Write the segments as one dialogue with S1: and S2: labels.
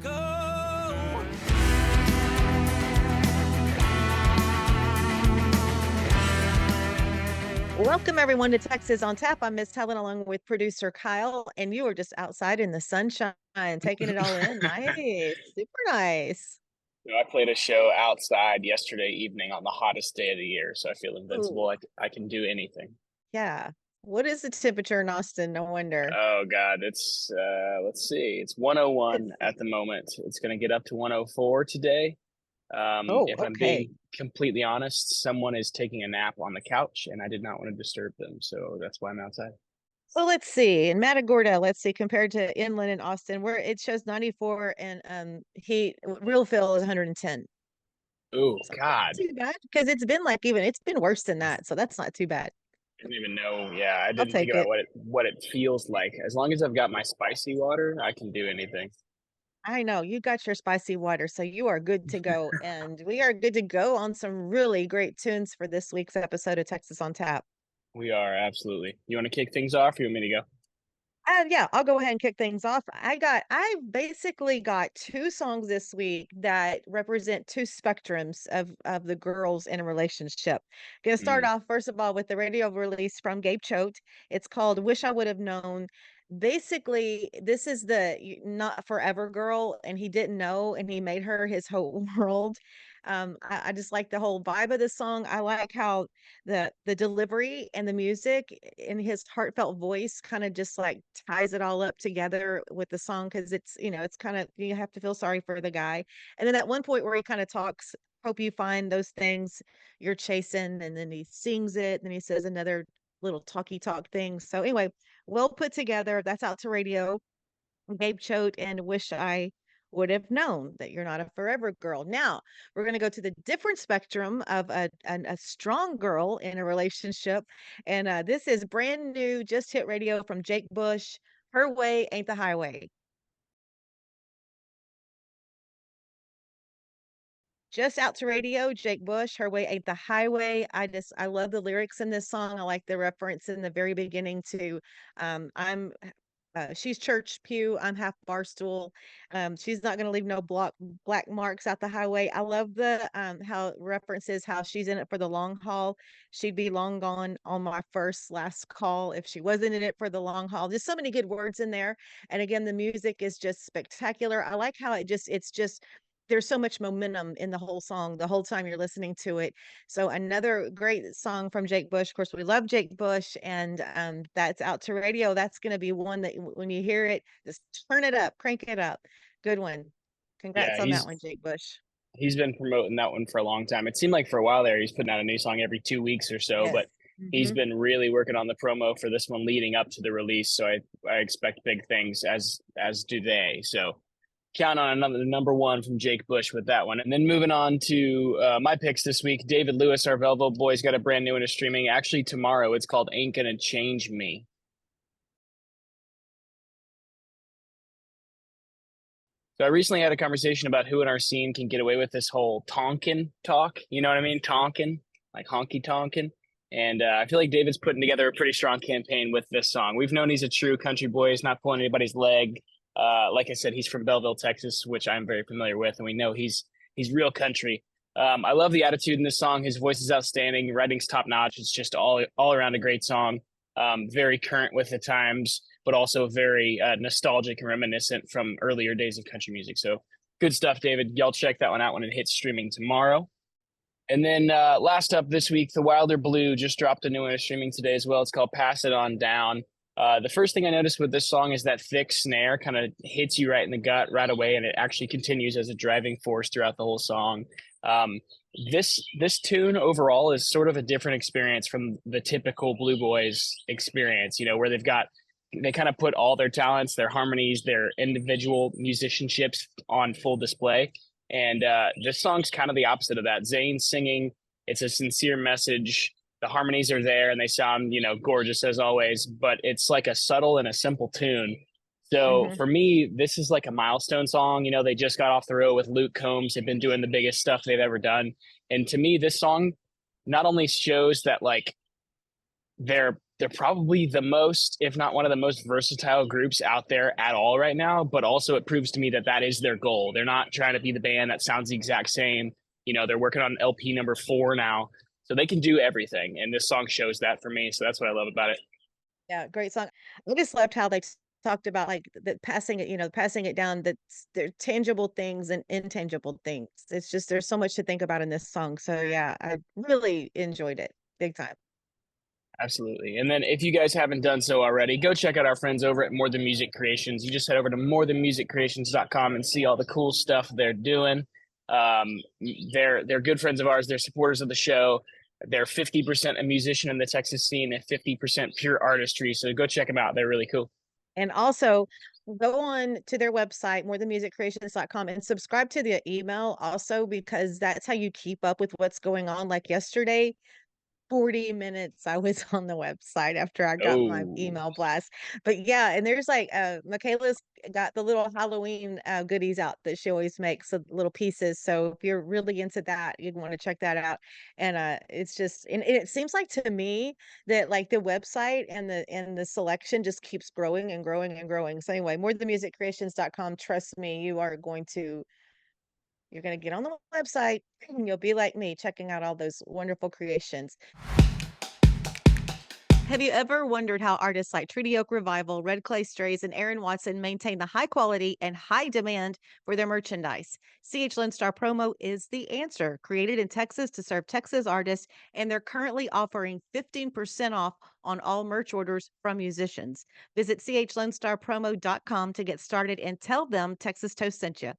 S1: Go.
S2: Welcome everyone to Texas on Tap. I'm Miss Helen along with producer Kyle, and you are just outside in the sunshine, taking it all in. Nice, super nice.
S3: I played a show outside yesterday evening on the hottest day of the year, so I feel invincible.
S2: Ooh,
S3: I can do anything.
S2: yeah. What is the temperature in Austin? No wonder.
S3: Oh God, it's let's see, it's 101
S2: It's
S3: at the moment. It's going to get up to 104 today.
S2: oh,
S3: If I'm
S2: okay.
S3: being completely honest, someone is taking a nap on the couch, and I did not want to disturb them, so that's why I'm outside.
S2: So let's see. In Matagorda, let's see, compared to inland in Austin, where it shows 94 and heat, real feel is 110.
S3: Oh
S2: So that's
S3: God,
S2: not too bad because it's been worse than that. So that's not too bad.
S3: I didn't even know. Yeah, I
S2: I'll
S3: didn't think
S2: take
S3: about
S2: it.
S3: what it feels like. As long as I've got my spicy water, I can do anything.
S2: I know you got your spicy water, so you are good to go. And we are good to go on some really great tunes for this week's episode of Texas on Tap.
S3: We are absolutely. You want to kick things off? Or you want me to go?
S2: Yeah, I'll go ahead and kick things off. I basically got two songs this week that represent two spectrums of the girls in a relationship. Gonna start
S3: Mm.
S2: off first of all with the radio release from Gabe Choate. It's called "Wish I Would Have Known." Basically, this is not forever girl, and he didn't know, and he made her his whole world. I just like the whole vibe of the song. I like how the delivery and the music in his heartfelt voice kind of just like ties it all up together with the song because it's kind of you have to feel sorry for the guy. And then at one point where he kind of talks, hope you find those things you're chasing, and then he sings it, and then he says another little talky talk thing. So anyway, well put together. That's out to radio. Gabe Choate and Wish I Would Have Known That You're Not a Forever Girl. Now, we're going to go to the different spectrum of a strong girl in a relationship. And this is brand new, just hit radio from Jake Bush. Her Way Ain't the Highway. Just out to radio, Jake Bush, Her Way Ain't the Highway. I love the lyrics in this song. I like the reference in the very beginning to I'm she's church pew, I'm half barstool. She's not gonna leave no black marks out the highway. I love the how it references how she's in it for the long haul. She'd be long gone on my first last call if she wasn't in it for the long haul. Just so many good words in there. And again, the music is just spectacular. I like how it's just there's so much momentum in the whole song the whole time you're listening to it. So another great song from Jake Bush. Of course, we love Jake Bush, and that's out to radio. That's going to be one that when you hear it, just turn it up, crank it up. Good one. Congrats
S3: Yeah,
S2: on that one, Jake Bush.
S3: he's been promoting that one for a long time. It seemed like for a while there he's putting out a new song every 2 weeks or so,
S2: Yes.
S3: but he's
S2: Hmm.
S3: been really working on the promo for this one leading up to the release. So I expect big things as do they. So count on another number one from Jake Bush with that one. And then moving on to my picks this week, David Lewis, our Velvo boy's got a brand new one is streaming actually tomorrow. It's called Ain't Gonna Change Me. So I recently had a conversation about who in our scene can get away with this whole tonkin talk. You know what I mean? Tonkin, like honky tonkin. And I feel like David's putting together a pretty strong campaign with this song. We've known he's a true country boy. He's not pulling anybody's leg. Like I said, he's from Belleville, Texas, which I'm very familiar with, and we know he's real country. I love the attitude in this song. His voice is outstanding. Writing's top notch. It's just all around a great song. Very current with the times, but also very nostalgic and reminiscent from earlier days of country music. So good stuff, David. Y'all check that one out when it hits streaming tomorrow. And then last up this week, The Wilder Blue just dropped a new one streaming today as well. It's called Pass It On Down. The first thing I noticed with this song is that thick snare kind of hits you right in the gut right away, and it actually continues as a driving force throughout the whole song. Um, this tune overall is sort of a different experience from the typical Blue Boys experience, where they kind of put all their talents, their harmonies, their individual musicianships on full display. And this song's kind of the opposite of that. Zayn's singing, it's a sincere message. The harmonies are there and they sound, gorgeous as always, but it's like a subtle and a simple tune. So
S2: Hmm.
S3: for me, this is like a milestone song. They just got off the road with Luke Combs. They've been doing the biggest stuff they've ever done. And to me, this song not only shows that like they're they're probably the most, if not one of the most versatile groups out there at all right now. But also, it proves to me that that is their goal. They're not trying to be the band that sounds the exact same. You know, they're working on LP number 4 now, so they can do everything. And this song shows that for me. So that's what I love about it.
S2: Yeah, great song. I just loved how they talked about like that passing it, passing it down. That they're tangible things and intangible things. It's just there's so much to think about in this song. So yeah, I really enjoyed it big time.
S3: Absolutely. And then if you guys haven't done so already, go check out our friends over at More Than Music Creations. You just head over to morethanmusiccreations.com and see all the cool stuff they're doing. Um, they're good friends of ours. They're supporters of the show. They're 50% a musician in the Texas scene and 50% pure artistry. So go check them out. They're really cool.
S2: And also go on to their website, morethanmusiccreations.com, and subscribe to their email also because that's how you keep up with what's going on. Like yesterday, 40 minutes I was on the website after I got my
S3: Oh,
S2: email blast. But yeah, and there's like Michaela's got the little Halloween goodies out that she always makes, the little pieces. So if you're really into that, you'd want to check that out. And it's just and it seems like to me that like the website and the selection just keeps growing and growing and growing. So anyway, morethanmusiccreations.com, trust me, you're going to get on the website and you'll be like me checking out all those wonderful creations. Have you ever wondered how artists like Treaty Oak Revival, Red Clay Strays, and Aaron Watson maintain the high quality and high demand for their merchandise? CH Lone Star Promo is the answer. Created in Texas to serve Texas artists, and they're currently offering 15% off on all merch orders from musicians. Visit chlonestarpromo.com to get started and tell them Texas Toast sent you.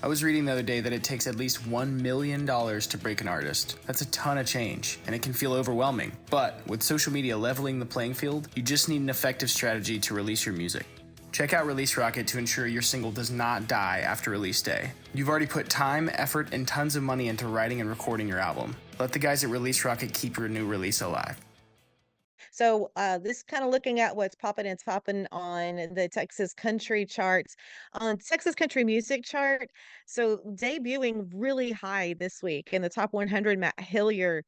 S1: I was reading the other day that it takes at least $1 million to break an artist. That's a ton of change, and it can feel overwhelming. But with social media leveling the playing field, you just need an effective strategy to release your music. Check out Release Rocket to ensure your single does not die after release day. You've already put time, effort, and tons of money into writing and recording your album. Let the guys at Release Rocket keep your new release alive.
S2: So, this kind of looking at what's popping and topping on the Texas country charts, on Texas country music chart. So, debuting really high this week in the top 100, Matt Hillier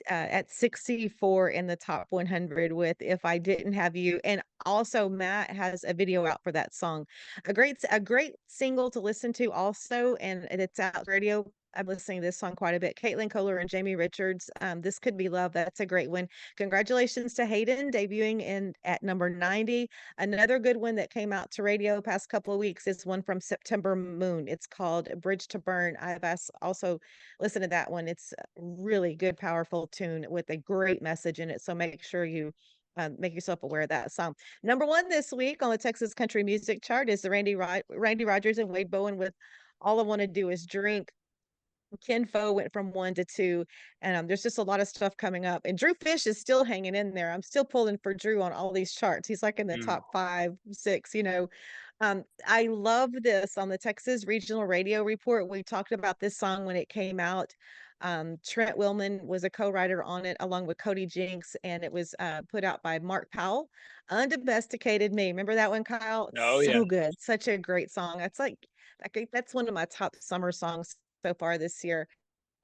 S2: at 64 in the top 100 with If I Didn't Have You. And also, Matt has a video out for that song. A great single to listen to also, and it's out radio. I'm listening to this song quite a bit. Caitlin Kohler and Jamie Richards. This Could Be Love. That's a great one. Congratulations to Hayden debuting in at number 90. Another good one that came out to radio past couple of weeks is one from September Moon. It's called Bridge to Burn. Also listened to that one. It's a really good, powerful tune with a great message in it. So make sure you make yourself aware of that song. Number one this week on the Texas Country Music Chart is the Randy Rogers and Wade Bowen with All I Want to Do Is Drink. Ken Fo went from 1 to 2, and, there's just a lot of stuff coming up, and Drew Fish is still hanging in there. I'm still pulling for Drew on all these charts. He's, like, in the
S3: mm.
S2: top 5, 6, you know? I love this on the Texas Regional Radio Report. We talked about this song when it came out. Trent Willman was a co-writer on it along with Cody Jinks, and it was, put out by Mark Powell. "Undomesticated Me." Remember that one, Kyle?
S3: Oh yeah.
S2: So good. Such a great song. That's one of my top summer songs so far this year.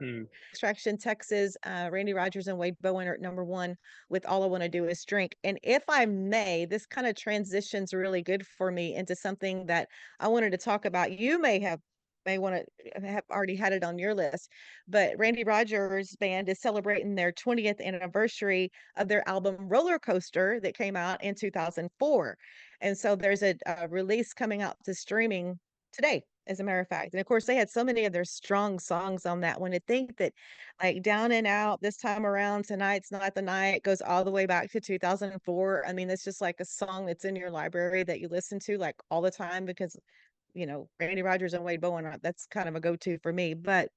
S3: Mm.
S2: Extraction, Texas, Randy Rogers and Wade Bowen are at number one with All I Want to Do Is Drink. And if I may, this kind of transitions really good for me into something that I wanted to talk about. You may want to have already had it on your list, but Randy Rogers band is celebrating their 20th anniversary of their album Roller Coaster that came out in 2004. And so there's a release coming out to streaming today, as a matter of fact. And of course, they had so many of their strong songs on that one. To think that like Down and Out, This Time Around, Tonight's Not the Night goes all the way back to 2004. I mean, it's just like a song that's in your library that you listen to like all the time because, Randy Rogers and Wade Bowen, that's kind of a go-to for me. But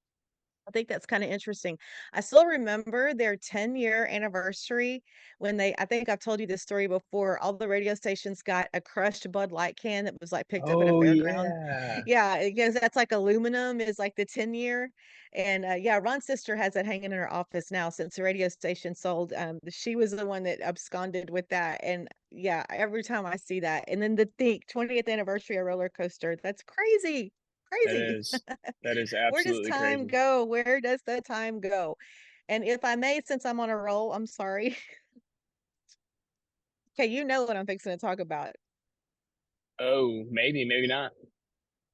S2: I think that's kinda interesting. I still remember their 10-year anniversary when I think I've told you this story before, all the radio stations got a crushed Bud Light can that was, like, picked up at a
S3: Oh
S2: fairground.
S3: yeah.
S2: Yeah, because that's, like, aluminum is, like, the 10-year, and, yeah, Ron's sister has it hanging in her office now since the radio station sold. She was the one that absconded with that, and, yeah, every time I see that and then to think 20th anniversary of Roller Coaster, that's crazy,
S3: That
S2: crazy.
S3: is that is
S2: Where does
S3: absolutely
S2: time
S3: crazy.
S2: go? Where does the time go? And if I may, since I'm on a roll, I'm sorry. Okay, you know what I'm fixing to talk about.
S3: Oh, maybe not.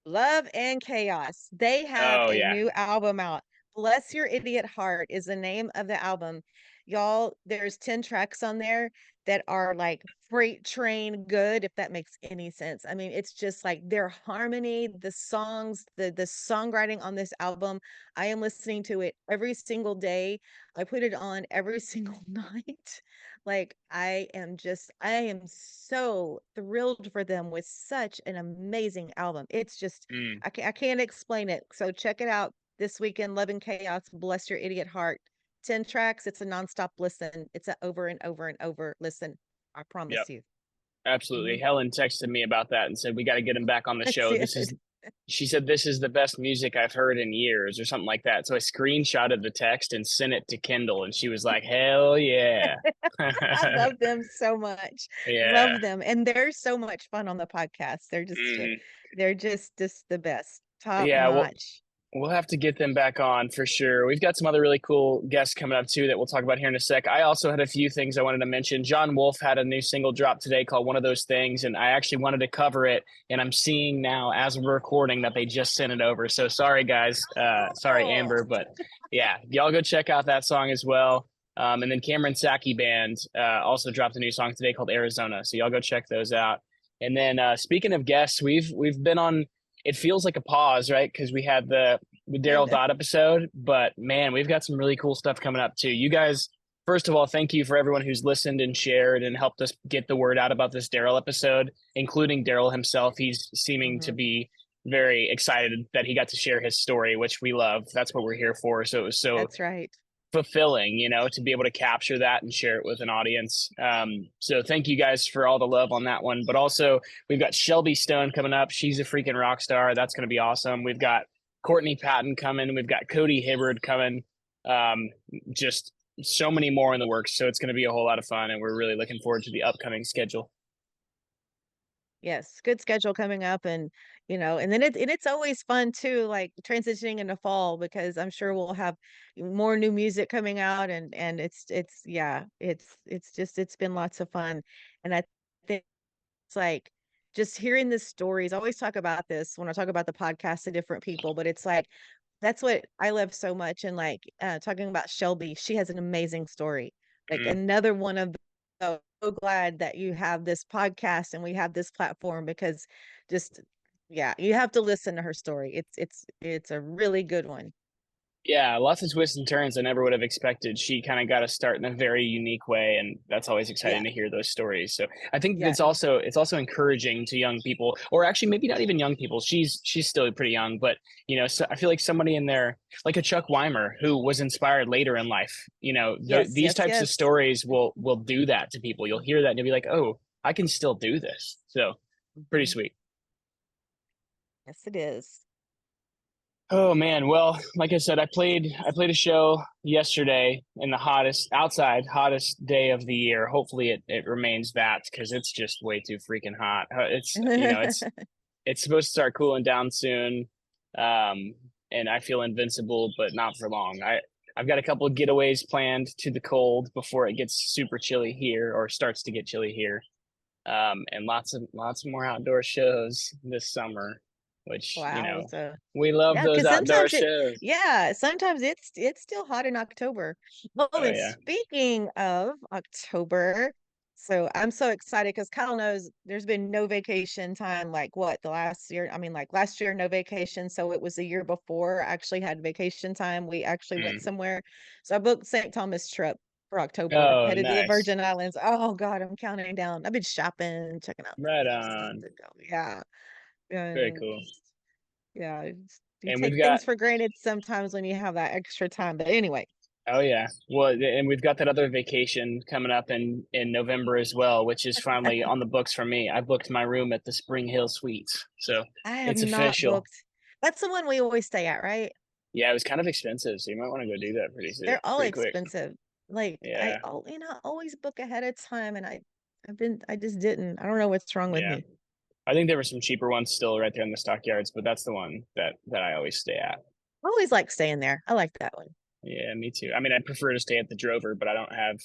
S2: Love and Chaos. They have
S3: Oh
S2: a
S3: yeah.
S2: new album out. Bless Your Idiot Heart is the name of the album. Y'all, there's 10 tracks on there that are like freight train good, if that makes any sense. I mean, it's just like their harmony, the songs, the songwriting on this album. I am listening to it every single day. I put it on every single night. Like I am so thrilled for them with such an amazing album. It's just
S3: Mm.
S2: I can't explain it. So check it out this weekend. Love and Chaos, Bless Your Idiot Heart. 10 tracks. It's a nonstop listen. It's a over and over and over listen. I
S3: Yep.
S2: promise you.
S3: Absolutely.
S2: Hmm.
S3: Helen texted me about that and said we got to get him back on the
S2: That's
S3: show.
S2: it.
S3: She said this is the best music I've heard in years or something like that. So I screenshotted the text and sent it to Kendall and she was like, "Hell yeah."
S2: I love them so much.
S3: Yeah.
S2: Love them. And they're so much fun on the podcast.
S3: Hmm.
S2: They're just the best. Top
S3: Yeah, well,
S2: notch.
S3: we'll have to get them back on for sure. We've got some other really cool guests coming up too that we'll talk about here in a sec. I also had a few things I wanted to mention. John Wolf had a new single drop today called One of Those Things, and I actually wanted to cover it. And I'm seeing now as we're recording that they just sent it over. So sorry, guys. Sorry,
S2: Oh,
S3: Amber. But yeah, y'all go check out that song as well. And then Cameron Saki Band also dropped a new song today called Arizona. So y'all go check those out. And then speaking of guests, we've been on. It feels like a pause, right? Because we had the Daryl
S2: kind of.
S3: Dodd episode, but man, we've got some really cool stuff coming up too. You guys, first of all, thank you for everyone who's listened and shared and helped us get the word out about this Daryl episode, including Daryl himself. He's seeming to
S2: Hmm.
S3: be very excited that he got to share his story, which we love. That's what we're here for. So it was so
S2: That's right.
S3: fulfilling, to be able to capture that and share it with an audience. So thank you guys for all the love on that one. But also, we've got Shelby Stone coming up. She's a freaking rock star. That's going to be awesome. We've got Courtney Patton coming. We've got Cody Hibbard coming. Just so many more in the works. So it's going to be a whole lot of fun. And we're really looking forward to the upcoming schedule.
S2: Yes, good schedule coming up, and and then it's always fun too, like transitioning into fall, because I'm sure we'll have more new music coming out, and it's yeah, it's just it's been lots of fun. And I think it's like just hearing the stories. I always talk about this when I talk about the podcast to different people, but it's like that's what I love so much. And like talking about Shelby, she has an amazing story. Like
S3: Mm.
S2: another one of so glad that you have this podcast and we have this platform, because just yeah, you have to listen to her story. It's a really good one.
S3: Yeah, lots of twists and turns I never would have expected. She kind of got to start in a very unique way, and that's always
S2: Yeah.
S3: exciting to hear those stories. So I think
S2: Yeah.
S3: it's also encouraging to young people, or actually maybe not even young people. She's still pretty young, but so I feel like somebody in there, like a Chuck Weimer, who was inspired later in life.
S2: Yes,
S3: These
S2: yes,
S3: types of
S2: yes.
S3: stories will do that to people. You'll hear that and you'll be like, oh, I can still do this. So pretty
S2: Mhm.
S3: sweet.
S2: Yes, it is.
S3: Oh man, well, like I said, I played a show yesterday in the hottest day of the year. Hopefully it remains that because it's just way too freaking hot. It's supposed to start cooling down soon. And I feel invincible, but not for long. I've got a couple of getaways planned to the cold before it gets super chilly here or starts to get chilly here. And lots of more outdoor shows this summer, which,
S2: Wow. So
S3: we love
S2: yeah,
S3: those
S2: because
S3: outdoor
S2: sometimes
S3: shows.
S2: sometimes it's still hot in October. Oh,
S3: Oh
S2: and
S3: yeah.
S2: speaking of October, so I'm so excited because Kyle knows there's been no vacation time like what the last year. I mean, like last year, no vacation. So it was the year before I actually had vacation time. We actually went
S3: Mm.
S2: somewhere. So I booked St. Thomas trip for October,
S3: Oh,
S2: headed to the
S3: nice.
S2: Virgin Islands. Oh God, I'm counting down. I've been shopping, checking out
S3: Right
S2: places
S3: on.
S2: to go. Yeah.
S3: Very
S2: And
S3: cool.
S2: yeah, you
S3: And we've
S2: take
S3: got
S2: things for granted sometimes when you have that extra time. But anyway,
S3: Oh yeah. Well, and we've got that other vacation coming up in November as well, which is finally on the books for me. I booked my room at the Spring Hill Suites. So
S2: I have
S3: it's
S2: not
S3: official.
S2: booked. That's the one we always stay at, right?
S3: Yeah, it was kind of expensive, so you might want to go do that pretty soon,
S2: They're all
S3: pretty quick.
S2: expensive. Like
S3: Yeah.
S2: I always book ahead of time, and I just didn't. I don't know what's wrong with
S3: Yeah.
S2: me.
S3: I think there were some cheaper ones still right there in the stockyards, but that's the one that I always stay at.
S2: I always like staying there. I like that one.
S3: Yeah, me too. I mean, I prefer to stay at the Drover, but I don't have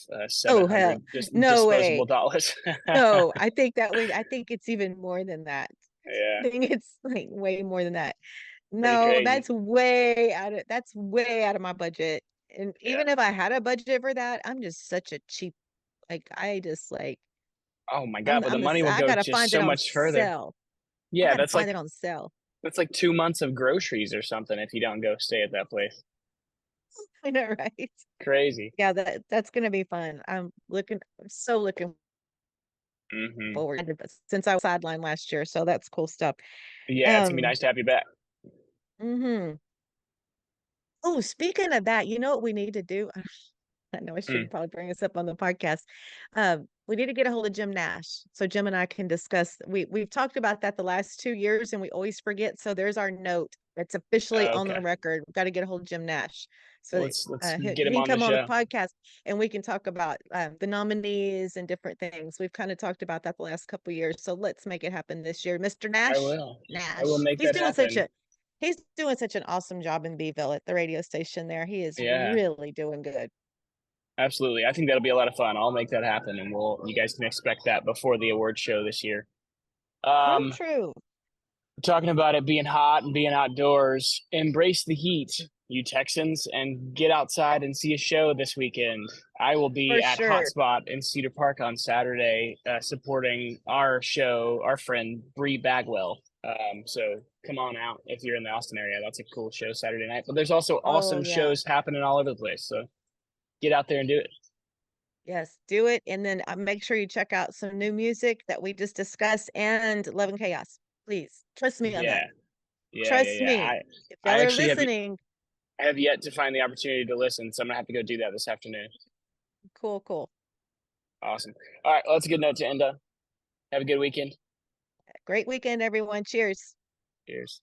S2: Oh hell,
S3: 700
S2: no
S3: disposable
S2: way.
S3: dollars.
S2: No, I think it's even more than that.
S3: Yeah,
S2: I think it's like way more than that.
S3: pretty
S2: No,
S3: crazy.
S2: that's way out of my budget. And
S3: Yeah.
S2: even if I had a budget for that, I'm just such a cheap, like I just like
S3: Oh my God, but the money will
S2: I
S3: go
S2: gotta
S3: just
S2: find it
S3: so
S2: on
S3: much further.
S2: sale. I
S3: Yeah,
S2: gotta find it on sale.
S3: that's like 2 months of groceries or something if you don't go stay at that place.
S2: I know, right?
S3: Crazy.
S2: Yeah, that's gonna be fun. I'm so looking
S3: Hmm.
S2: forward to this since I was sidelined last year, so that's cool stuff.
S3: Yeah, it's gonna be
S2: Um,
S3: nice to have you back.
S2: hmm Oh, speaking of that, you know what we need to do? I know I
S3: Mm.
S2: shouldn't probably bring this up on the podcast. We need to get a hold of Jim Nash so Jim and I can discuss. We've talked about that the last 2 years and we always forget. So there's our note. It's officially on the
S3: Okay.
S2: record. We've got to get a hold of Jim Nash so
S3: Well,
S2: that
S3: let's
S2: he
S3: get him
S2: can
S3: on the
S2: come on the
S3: show.
S2: podcast and we can talk about the nominees and different things. We've kind of talked about that the last couple of years. So let's make it happen this year. Mr.
S3: I
S2: Nash,
S3: will. I will
S2: Nash.
S3: make that happen.
S2: He's doing such an awesome job in Beeville at the radio station there. He is
S3: Yeah,
S2: really doing good.
S3: absolutely. I think that'll be a lot of fun. I'll make that happen, and you guys can expect that before the award show this year.
S2: True,
S3: Um,
S2: true.
S3: talking about it being hot and being outdoors, embrace the heat, you Texans, and get outside and see a show this weekend. I will be
S2: For
S3: at
S2: sure.
S3: Hotspot in Cedar Park on Saturday, supporting our show, our friend Bree Bagwell. So come on out if you're in the Austin area. That's a cool show Saturday night. But there's also
S2: Oh,
S3: awesome
S2: yeah.
S3: shows happening all over the place. So get out there and do it.
S2: Yes, do it. And then make sure you check out some new music that we just discussed and Love and Chaos. Please trust me on that.
S3: Yeah, yeah, yeah,
S2: Trust
S3: yeah.
S2: me. If
S3: I
S2: y'all are
S3: actually
S2: listening,
S3: have yet to find the opportunity to listen, so I'm gonna have to go do that this afternoon.
S2: cool, cool.
S3: Awesome. All right, well, that's a good note to end on. Have a good weekend.
S2: Great weekend, everyone. Cheers.
S3: Cheers.